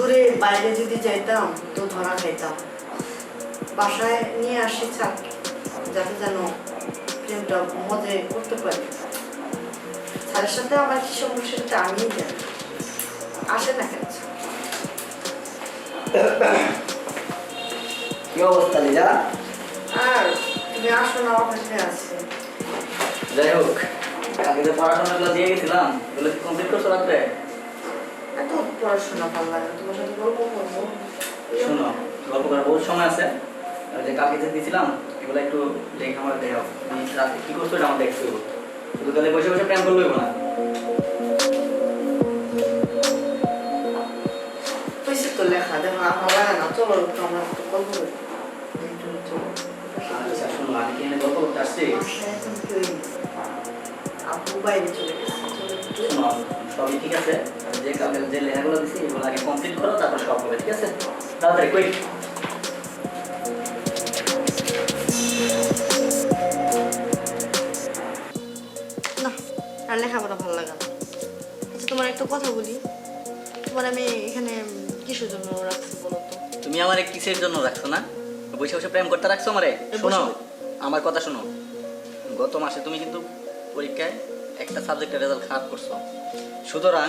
দূরে বাইরে যদি যাইতাম তো ধরা খাইতাম, বাসায় নিয়ে আসি চাপ, যাতে যেন প্রেমটা মজে করতে পারি। স্যারের সাথে আমার কি সমস্যা সেটা আমিই জানি, আসে না কেন। কি অবস্থা লীলা? আর তুমি আসো না, অপেক্ষায় আছে। যাই হোক, আগে যে পড়াশোনাগুলো দিয়ে গেছিলাম ওগুলো কি কমপ্লিট করছো রাত্রে? এত পড়াশোনা ভালো লাগে, তোমার সাথে গল্প করবো। শোনো, গল্প করার বহুত সময় আছে। আর যে কালকে যে দিয়েছিলাম এগুলো একটু দেখে আমার দেখাও। তুমি রাতে কি করছো এটা আমার দেখতে হবে। শুধু তাহলে বসে বসে প্রেম করলেই না। হয়েছে তো লেখা, দেখো আমার লাগে না, চলো একটু আমরা একটু গল্প করি। আচ্ছা শোনো, আমি কি এনে গল্প করতে আসছি? বাসায় এখন কেউই নেই, আপু বাইরে চলে গেছে। চলো একটু শোনো, সবই ঠিক আছে। যে কালকে যে লেখাগুলো দিচ্ছি এগুলো আগে কমপ্লিট করো, তারপর সব হবে, ঠিক আছে? তাড়াতাড়ি কুইক। না, আর লেখাপড়া ভালো লাগে না। আচ্ছা তোমার একটা কথা বলি, তোমার আমি এখানে কিসের জন্য রাখছি বলো তো? তুমি আমারে কিসের জন্য রাখছো না? বসে বসে প্রেম করতে রাখছো আমারে? শোনো, আমার কথা শোনো। গত মাসে তুমি কিন্তু পরীক্ষায় একটা সাবজেক্টের রেজাল্ট খারাপ করছো। সুতরাং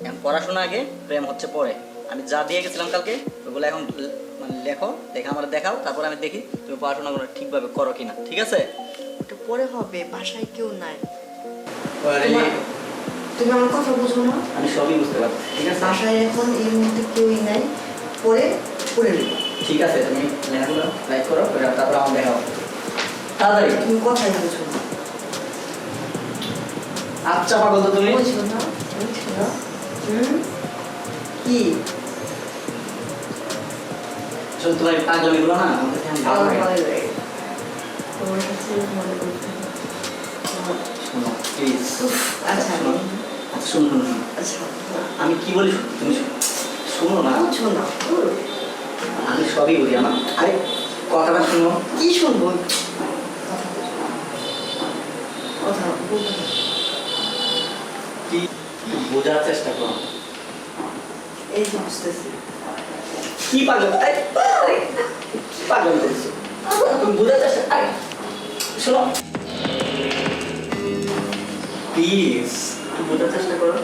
এখন পড়াশোনা আগে, প্রেম হচ্ছে পরে। আমি যা দিয়ে গেছিলাম কালকে ওগুলো এখন মানে লেখো, দেখে আমার দেখাও, তারপর আমি দেখি তুমি পড়াশোনাগুলো ঠিকভাবে করো কিনা, ঠিক আছে? ওটা পরে হবে, বাসায় কেউ নাই। তোমার- তুমি আমার কথা বুঝো না? আমি সবই বুঝতে পারছি, ঠিক আছে? বাসায় এখন এই মুহূর্তে কেউই নাই, পরে করে নেব। ঠিক আছে, তুমি লেখাগুলো লাইক করো, তারপর আমার দেখাও তাড়াতাড়ি। তুমি কথাই বুঝো না। আচ্ছা পাগল তো তুমি। বুঝো না, বুঝো না। কি আসলে তোমার এই পাগলামিগুলো না আমার কাছে ভালো আমার লাগে। ভালো লাগে তোমার কাছে মনে করতে। শোনো প্লিজ। আচ্ছা শোনো, আচ্ছা শোনো শোনো শোনো। আচ্ছা আমি কি বলি তুমি শোনো না। বুঝো না, আমি সবই বুঝি আমার। আরে কথাটা শোনো। কি শুনবো? কথা বলতে হবে। কি বোঝার চেষ্টা করো। এই যে বুঝতেছি। কি পাগল? আরে আরে, কি পাগল করছো তুমি? বোঝার চেষ্টা। আরে শোনো প্লিজ, একটু বোঝার চেষ্টা করো।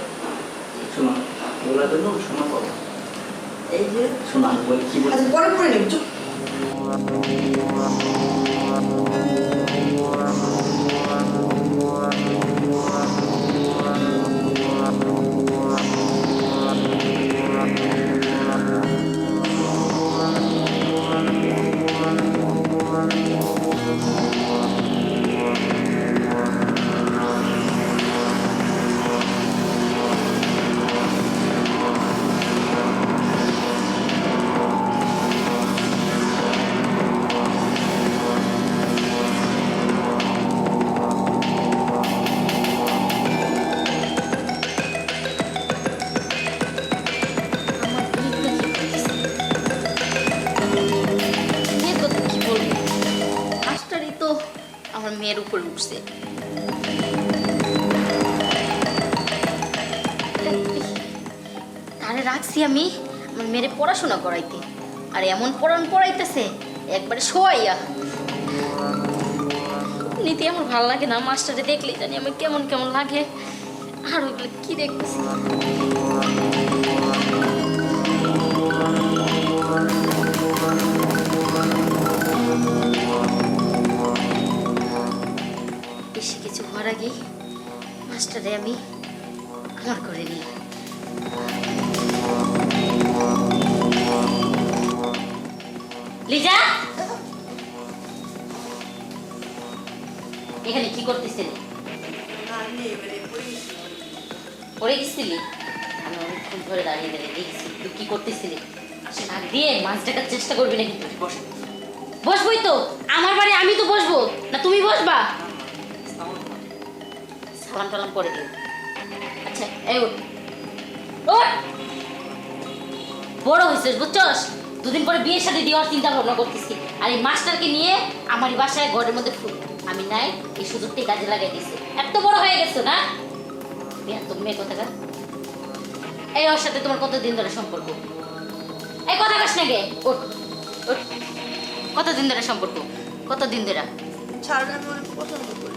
শোনো, বলার জন্য শোনো কথা। এই যে শোনো আমি বলি কি বলি। আচ্ছা পরে পরে নেব, চুপ। আমার মেয়ের উপরে উঠছে। তারে রাখছি আমি আমার মেয়ের পড়াশোনা করাইতে, আর এমন পড়াইতেছে একবারে শোয়াইয়া। নিতে আমার ভালো লাগে না, মাস্টারে দেখলে জানি আমার কেমন কেমন লাগে। আর ওইগুলো কি দেখতেছি, বেশি কিছু হওয়ার আগেই মাস্টারে আমি আমার করে নিই। লিজা, এখানে কি করতেছিলি? পড়ে গেছিলি? আমি অনেকক্ষণ ধরে দাঁড়িয়ে দাঁড়িয়ে দেখছি তুই কি করতেছিলি। শাক দিয়ে মাছ দেখার চেষ্টা করবি না কিন্তু। বসবই তো, আমার বাড়ি আমি তো বসবো না, তুমি বসবা? সালাম টালাম করে দিও। আচ্ছা এই ওঠ, বড় হয়েছিস বুঝছস, দুদিন পরে বিয়ের সাথে দেওয়ার চিন্তা ভাবনা করতেছি। আর এই মাস্টারকে নিয়ে আমার বাসায় ঘরের মধ্যে আমি নাই, এই সুযোগটাই কাজে লাগাই দিছি। এত বড় হয়ে গেছো না, বিয়ার তো মেয়ে কোথাকার। এই ওর সাথে তোমার কতদিন ধরে সম্পর্ক? এই কথা কাস না গে, ওঠ ওঠ। কতদিন ধরে সম্পর্ক? কতদিন ধরে? ছাড়লে আমি অনেক পছন্দ করি।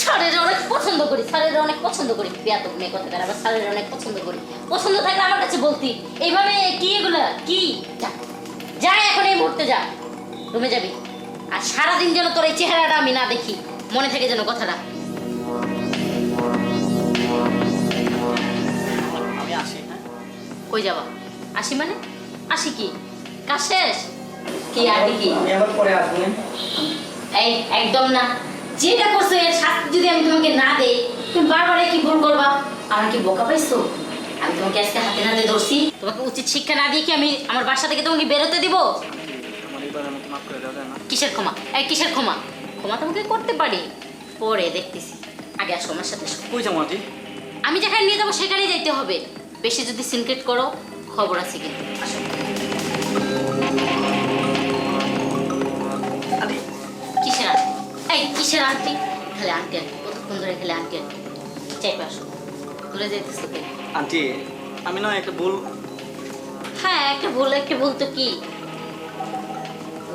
স্যারের অনেক পছন্দ করি, স্যারের অনেক পছন্দ করি। বেয়াদব মেয়ে কথা আবার স্যারের অনেক পছন্দ করি। পছন্দ থাকলে আমার কাছে বলতি। এইভাবে কি এগুলা কি? যা যা, এখন এই মুহূর্তে যা, রুমে যাবি। আর সারাদিন যেন তোর এই চেহারাটা আমি না দেখি, মনে থাকে যেন কথাটা। আমি আসি, হ্যাঁ? কই যাবা? আসি মানে? আসি কি? কাজ শেষ? কি আর কি? আমি আবার পরে আসবো। এই একদম না। যেটা করছো এর শাস্তি যদি আমি তোমাকে না দেই, তুমি বারবার কি ভুল করবা? আমার কি বোকা পাইছো? আমি তোমাকে আজকে হাতে নাতে ধরছি। তোমাকে উচিত শিক্ষা না দিয়ে কি আমি আমার বাসা থেকে তোমাকে বেরোতে দিব? আমার এবার আমাকে মাফ করে দেওয়া যায় না? কিসের ক্ষমা? এই কিসের ক্ষমা? ক্ষমা তোমাকে করতে পারি, পরে দেখতেছি। আগে আসো আমার সাথে এসো। কই যাবো আন্টি? আমি যেখানে নিয়ে যাবো সেখানেই যাইতে হবে। বেশি যদি সিনক্রেট করো খবর আছে কিন্তু। আসো। আন্টি, কিসের আন্টি? এই কিসের আন্টি? খালি আন্টি আন্টি, কতক্ষণ ধরে খালি আন্টি আন্টি। চাইপে আসো, দূরে যাইতেছো কেন? আন্টি আমি না একটা ভুল। হ্যাঁ, একটা ভুল তো কি?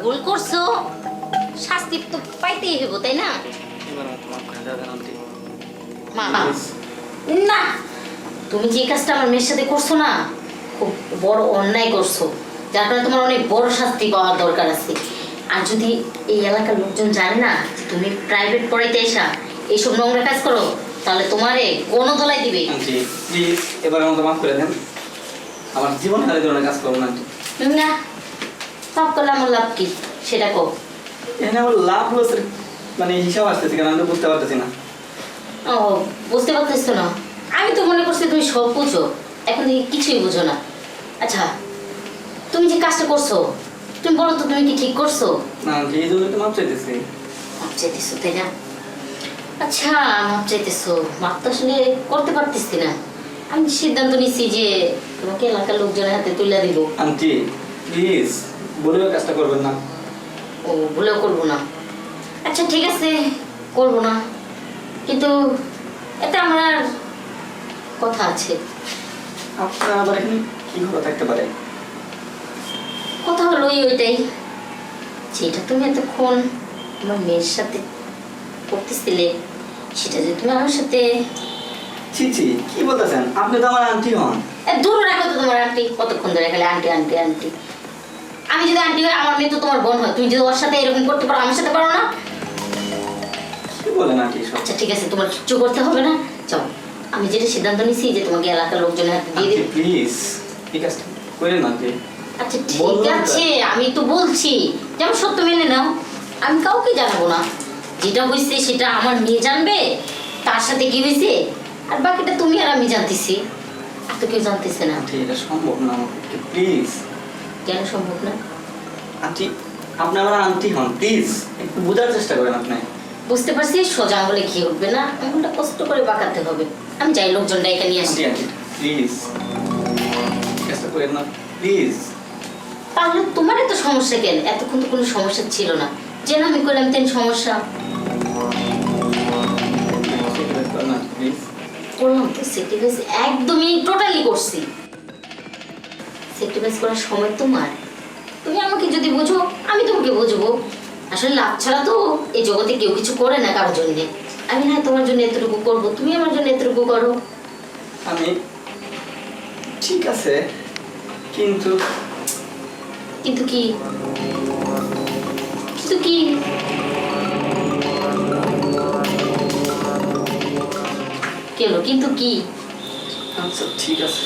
ভুল করছো, শাস্তি তো পাইতেই হইব, তাই না? এবার আমাকে মাফ করে দেওয়া যায় না আন্টি? মা Please. না, তুমি যে কাজটা আমার মেয়ের সাথে করছো না, খুব বড় অন্যায় করছো, যার কারণে তোমার অনেক বড় শাস্তি পাওয়ার দরকার আছে। আর যদি এই এলাকার লোকজন জানে না যে তুমি প্রাইভেট পড়াইতে এসা এইসব নোংরা কাজ করো, তাহলে তোমারে কোনো দলাই দিবে। আন্টি প্লিজ এবার আমাকে মাফ করে দেন। আমার জীবনে আর এই ধরনের কাজ করবো না আন্টি। না, সব করলে আমার লাভ কি সেটা কো। এখানে আমার লাভ লসের মানে হিসাব আসতেছে কেন আমি তো বুঝতে পারতেছি না। ও, বুঝতে পারতেছো না? আমি তো মনে করছি তুমি সব বুঝো, এখন দেখি কিছুই বুঝো না। আচ্ছা, তুমি যে কাজটা করছো, তুমি বলো তো তুমি কি ঠিক করছো? না আন্টি এই জন্য তো মাফ চাইতেছি। মাপ চাইতেছো, তাই না? আচ্ছা, মাপ চাইতেছো, মাপ তো আসলে করতে পারতেছি না। আমি সিদ্ধান্ত নিচ্ছি যে তোমাকে এলাকার লোকজনের হাতে তুলে দিব। আন্টি প্লিজ বলেও কাজটা করবেন না। ও, ভুলেও করবো না। আচ্ছা ঠিক আছে, করবো না, কিন্তু এটা আমার কথা আছে। আপনার আবার এখানে কি কথা থাকতে পারে? কথা হলো ওইটাই, যেটা তুমি এতক্ষণ আমার মেয়ের সাথে করতেছিলে, সেটা যদি তুমি আমার সাথে ছি ছি কি বলতেছেন? আপনি তো আমার আন্টি হন। দূর রাখো তো তোমার আন্টি, কতক্ষণ ধরে খালি আন্টি আন্টি আন্টি। আমি যদি আন্টি হয়, আমার মেয়ে তো তোমার বোন হয়। তুমি যদি ওর সাথে এরকম করতে পারো, আমার সাথে পারো না? কি বলেন আন্টি সব? আচ্ছা ঠিক আছে, তোমার কিচ্ছু করতে হবে না। যাও, আমি যেটা সিদ্ধান্ত নিছি যে তোমাকে এলাকার লোকজনের হাতে দিয়ে দিই। প্লিজ ঠিক আছে করেন আন্টি। আচ্ছা ঠিক বললাম তো। আছে, আমি তো বলছি যেমন সত্য মেনে নাও। আমি কাউকে জানাবো না, যেটা হয়েছে সেটা আমার মেয়ে জানবে তার সাথে কি হয়েছে, আর বাকিটা তুমি আর আমি জানতেছি, আর তো কেউ জানতেছে না। আন্টি এটা সম্ভব না আমাকে প্লিজ। কেন সম্ভব না? আন্টি আপনি আমার আন্টি হন, প্লিজ একটু বোঝার চেষ্টা করেন আপনি। বুঝতে পারছি, সোজা আঙুলে ঘি উঠবে না, আঙুলটা কষ্ট করে বাঁকাতে হবে। আমি যাই, লোকজন ডেকে নিয়ে আসি। আন্টি আন্টি প্লিজ চেষ্টা করেন না প্লিজ। তাহলে তোমার এত সমস্যা কেন? এতক্ষণ তো কোনো সমস্যা ছিল না, যে না আমি করলাম তেন সমস্যা। প্লিজ করলাম তো সেক্রিফাইস, একদমই টোটালি করছি। সেক্রিফাইস করার সময় তোমার, তুমি আমাকে যদি বুঝো আমি তোমাকে বুঝবো। আসলে লাভ ছাড়া তো এই জগতে কেউ কিছু করে না কারোর জন্যে। আমি না তোমার জন্য এতটুকু করবো, তুমি আমার জন্য এতটুকু করো। আমি ঠিক আছে কিন্তু কিন্তু কি? কিন্তু কি? কি হলো কিন্তু কি? আচ্ছা ঠিক আছে।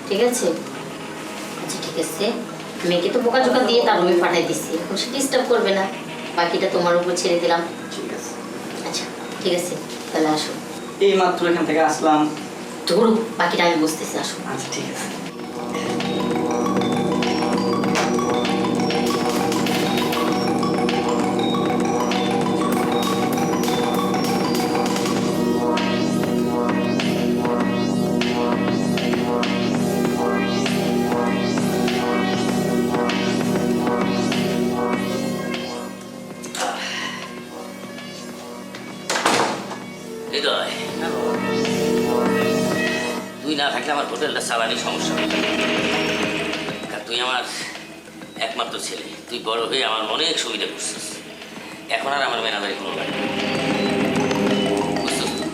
ঠিক আছে, আচ্ছা ঠিক আছে, মেয়েকে তো বোকা জোকা দিয়ে তার রুমে পাঠাই দিচ্ছি, এখন সে ডিস্টার্ব করবে না, বাকিটা তোমার উপর ছেড়ে দিলাম। ঠিক আছে আচ্ছা ঠিক আছে, তাহলে আসো। এই মাত্র এখান থেকে আসলাম। ধরো, বাকিটা আমি বুঝতেছি, আসো। আচ্ছা ঠিক আছে। হৃদয়, তুই না থাকলে আমার হোটেলটা চালানি সমস্যা হবে। আর তুই আমার একমাত্র ছেলে, তুই বড় হয়ে আমার অনেক সুবিধা করছিস। এখন আর আমার মেনাদারি কোনো লাগে না। বুঝছিস তো?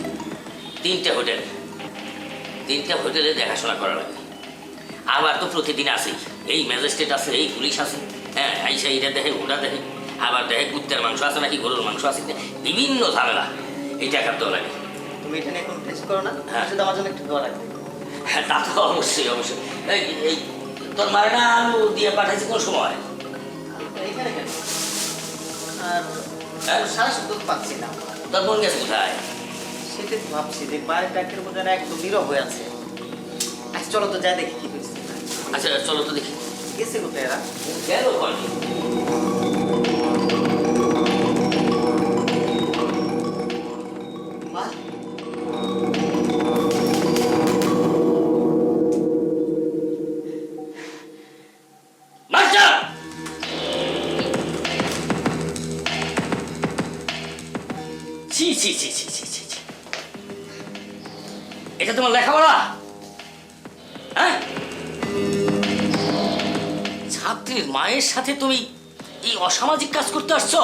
তিনটা হোটেলে দেখাশোনা করা লাগে। আবার তো প্রতিদিন আসেই, এই ম্যাজিস্ট্রেট আছে, এই পুলিশ আছে, হ্যাঁ আইসা এইটা দেখে ওটা দেখে, আবার দেখে কুত্তের মাংস আছে নাকি গরুর মাংস আছে, বিভিন্ন ঝামেলা। এই টাকার দেওয়া লাগে। তুমি এটা নিয়ে কোনো টেস্ট করো না? হ্যাঁ। শুধু আমার জন্য একটু দোয়া রাখবে। হ্যাঁ তা তো অবশ্যই অবশ্যই। এই তোর মারেনা আলু দিয়ে পাঠাইছি কোন সময়? এইখানে কেন? আর হ্যাঁ? সারা সুযোগ পাচ্ছি না। তোর বোন গেছে কোথায়? সেটাই তো ভাবছি যে মায়ের ডাকের মধ্যে না একদম নীরব হয়ে আছে। আচ্ছা চলো তো যাই দেখি কি হয়েছে। আচ্ছা চলো তো দেখি। গেছে কোথায় এরা? গেল ওখানে। মা মাস্টার! ছি ছি ছি ছি ছি ছি ছি। এটা তোমার লেখাপড়া? হ্যাঁ? ছাত্রীর মায়ের সাথে তুমি এই অসামাজিক কাজ করতে আসছো?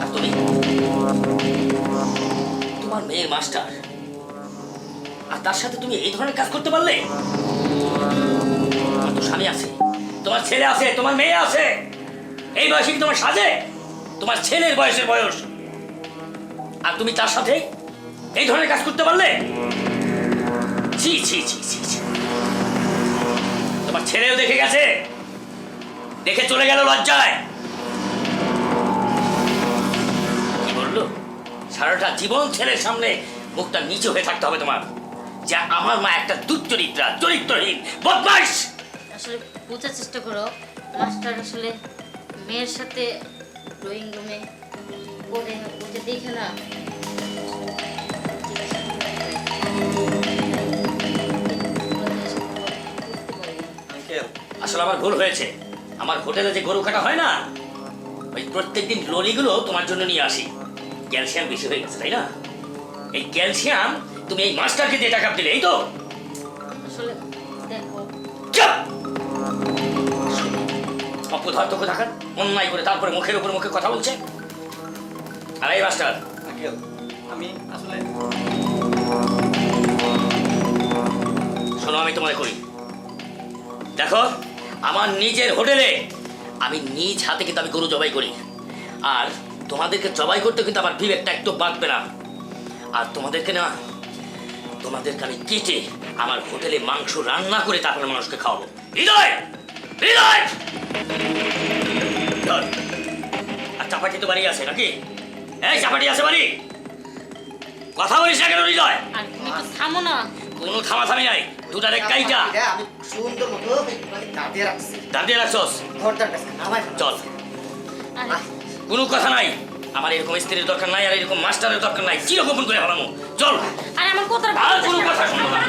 আর তুমি তোমার মেয়ের মাস্টার, আর তার সাথে তুমি এই ধরনের কাজ করতে পারলে? তোমার তো স্বামী আছে, তোমার ছেলে আছে, তোমার মেয়ে আছে। এই বয়সে কি তোমার সাজে? তোমার ছেলের বয়সের বয়স, আর তুমি তার সাথে এই ধরনের কাজ করতে পারলে? ছি ছি ছি ছি ছি। তোমার ছেলেও দেখে গেছে, দেখে চলে গেল লজ্জায়। কি বললো? সারাটা জীবন ছেলের সামনে মুখটা নিচু হয়ে থাকতে হবে তোমার, যে আমার মা একটা দুশ্চরিত্রা, চরিত্রহীন, বদমাইশ। আসলে বোঝার চেষ্টা করো, মাস্টার আসলে মেয়ের সাথে ড্রয়িং রুমে পড়ে ওকে দেখে না আঙ্কেল আসলে আমার ভুল হয়েছে। আমার হোটেলে যে গরু কাটা হয় না, ওই প্রত্যেকদিন লরিগুলো তোমার জন্য নিয়ে আসি। ক্যালসিয়াম বেশি হয়ে গেছে, তাই না? এই ক্যালসিয়াম তুমি এই মাস্টারকে দিয়ে টাকা দিলে, এই তো? আসলে দেখো চুপ! অপদার্থ কোথাকার, অন্যায় করে তারপরে মুখের উপর মুখে কথা বলছে। আর এই মাস্টার, আঙ্কেল আমি আসলে শোনো, আমি তোমায় করি। দেখো, আমার নিজের হোটেলে আমি নিজ হাতে কিন্তু আমি গরু জবাই করি, আর তোমাদেরকে জবাই করতে কিন্তু আমার বিবেকটা একটু বাঁধবে না। আর তোমাদেরকে আমি কেটে আমার হোটেলে মাংস রান্না করে তারপরে মানুষকে খাওয়াবো। হৃদয়, হৃদয়! ধর। আর চাপাটি তো বাড়ি আছে নাকি? এই চাপাটি আছে বাড়ি? কথা বলিস না কেন হৃদয়? আর তুমি তো থামো না। কোনো থামাথামি নাই, দুটা রে কাইটা আমি সুন্দর মতো একটুখানি দাঁড়িয়ে রাখছি। দাঁড়িয়ে রাখছস। ধরদার কাছে নামাই চল, আরে কোনো কথা নাই। আমার এরকম স্ত্রীর দরকার নাই, আর এরকম মাস্টারের দরকার নাই। চিরগোপন করে ফেলামো। চল। আরে আমার কথাটা আর কোনো কথা শুনবো না।